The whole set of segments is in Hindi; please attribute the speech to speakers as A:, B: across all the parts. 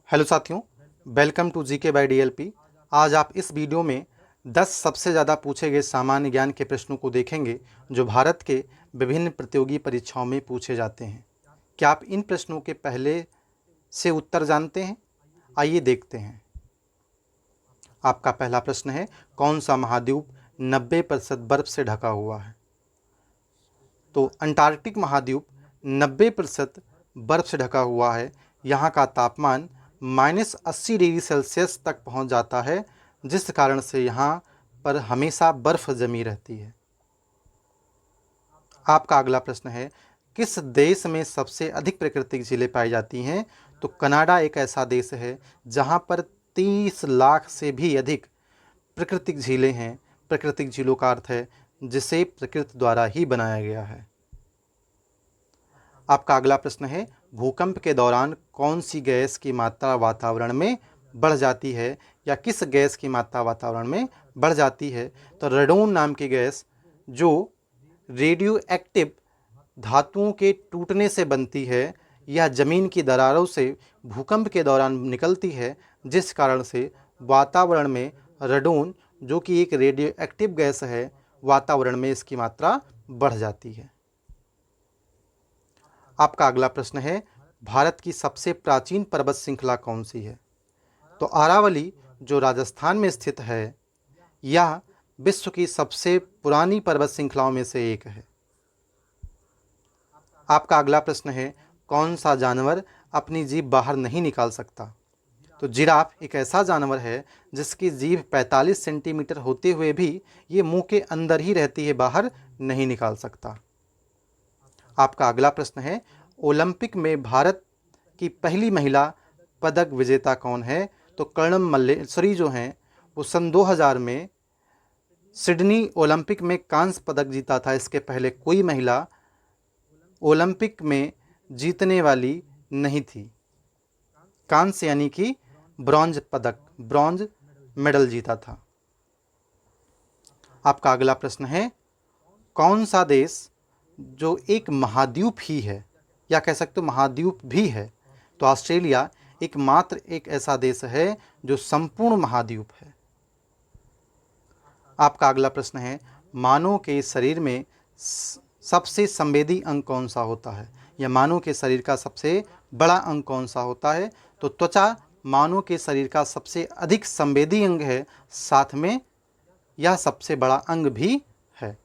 A: हेलो साथियों, welcome to GK by DLP. आज आप इस वीडियो में 10 सबसे ज़्यादा पूछे गए सामान्य ज्ञान के प्रश्नों को देखेंगे जो भारत के विभिन्न प्रतियोगी परीक्षाओं में पूछे जाते हैं। क्या आप इन प्रश्नों के पहले से उत्तर जानते हैं? आइए देखते हैं। आपका पहला प्रश्न है, कौन सा महाद्वीप 90% बर्फ से ढका हुआ है? तो अंटार्कटिक महाद्वीप 90% बर्फ से ढका हुआ है। यहाँ का तापमान -80 डिग्री सेल्सियस तक पहुँच जाता है, जिस कारण से यहाँ पर हमेशा बर्फ जमी रहती है। आपका अगला प्रश्न है, किस देश में सबसे अधिक प्राकृतिक झीलें पाई जाती हैं? तो कनाडा एक ऐसा देश है जहाँ पर 30 लाख से भी अधिक प्राकृतिक झीलें हैं। प्राकृतिक झीलों का अर्थ है जिसे प्रकृति द्वारा ही बनाया गया है। आपका अगला प्रश्न है, भूकंप के दौरान कौन सी गैस की मात्रा वातावरण में बढ़ जाती है, या किस गैस की मात्रा वातावरण में बढ़ जाती है? तो रेडोन नाम की गैस जो रेडियो एक्टिव धातुओं के टूटने से बनती है, यह जमीन की दरारों से भूकंप के दौरान निकलती है, जिस कारण से वातावरण में रेडोन जो कि एक रेडियो एक्टिव गैस है, वातावरण में इसकी मात्रा बढ़ जाती है। आपका अगला प्रश्न है, भारत की सबसे प्राचीन पर्वत श्रृंखला कौन सी है? तो अरावली जो राजस्थान में स्थित है, यह विश्व की सबसे पुरानी पर्वत श्रृंखलाओं में से एक है। आपका अगला प्रश्न है, कौन सा जानवर अपनी जीभ बाहर नहीं निकाल सकता? तो जिराफ एक ऐसा जानवर है जिसकी जीभ 45 सेंटीमीटर होते हुए भी ये मुंह के अंदर ही रहती है, बाहर नहीं निकाल सकता। आपका अगला प्रश्न है, ओलंपिक में भारत की पहली महिला पदक विजेता कौन है? तो कर्णम मल्लेश्वरी जो हैं वो सन 2000 में सिडनी ओलंपिक में कांस्य पदक जीता था। इसके पहले कोई महिला ओलंपिक में जीतने वाली नहीं थी। कांस्य यानी कि ब्रॉन्ज पदक, ब्रॉन्ज मेडल जीता था। आपका अगला प्रश्न है, कौन सा देश जो एक महाद्वीप ही है, या कह सकते हो महाद्वीप भी है? तो ऑस्ट्रेलिया एकमात्र एक ऐसा देश है जो संपूर्ण महाद्वीप है। आपका अगला प्रश्न है, मानव के शरीर में सबसे संवेदी अंग कौन सा होता है, या मानव के शरीर का सबसे बड़ा अंग कौन सा होता है? तो त्वचा मानव के शरीर का सबसे अधिक संवेदी अंग है, साथ में यह सबसे बड़ा अंग भी है।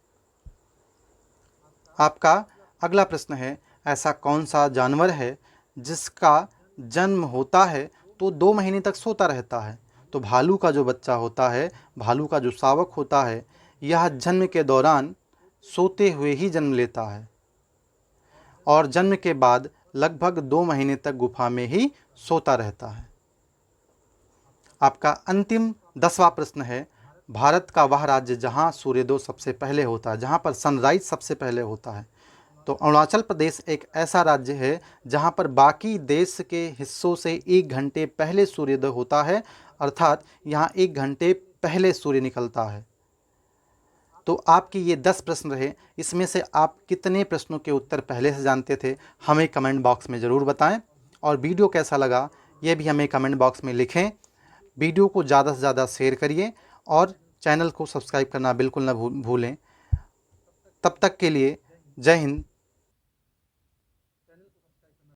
A: आपका अगला प्रश्न है, ऐसा कौन सा जानवर है जिसका जन्म होता है तो 2 महीने तक सोता रहता है? तो भालू का जो बच्चा होता है, भालू का जो शावक होता है, यह जन्म के दौरान सोते हुए ही जन्म लेता है और जन्म के बाद लगभग 2 महीने तक गुफा में ही सोता रहता है। आपका अंतिम 10वां प्रश्न है, भारत का वह राज्य जहां सूर्योदय सबसे पहले होता है, जहां पर सनराइज सबसे पहले होता है? तो अरुणाचल प्रदेश एक ऐसा राज्य है जहां पर बाकी देश के हिस्सों से 1 घंटे पहले सूर्योदय होता है, अर्थात यहां 1 घंटे पहले सूर्य निकलता है। तो आपके ये 10 प्रश्न रहे, इसमें से आप कितने प्रश्नों के उत्तर पहले से जानते थे, हमें कमेंट बॉक्स में ज़रूर बताएं। और वीडियो कैसा लगा ये भी हमें कमेंट बॉक्स में लिखें। वीडियो को ज़्यादा से ज़्यादा शेयर करिए और चैनल को सब्सक्राइब करना बिल्कुल ना भूलें। तब तक के लिए जय हिंद,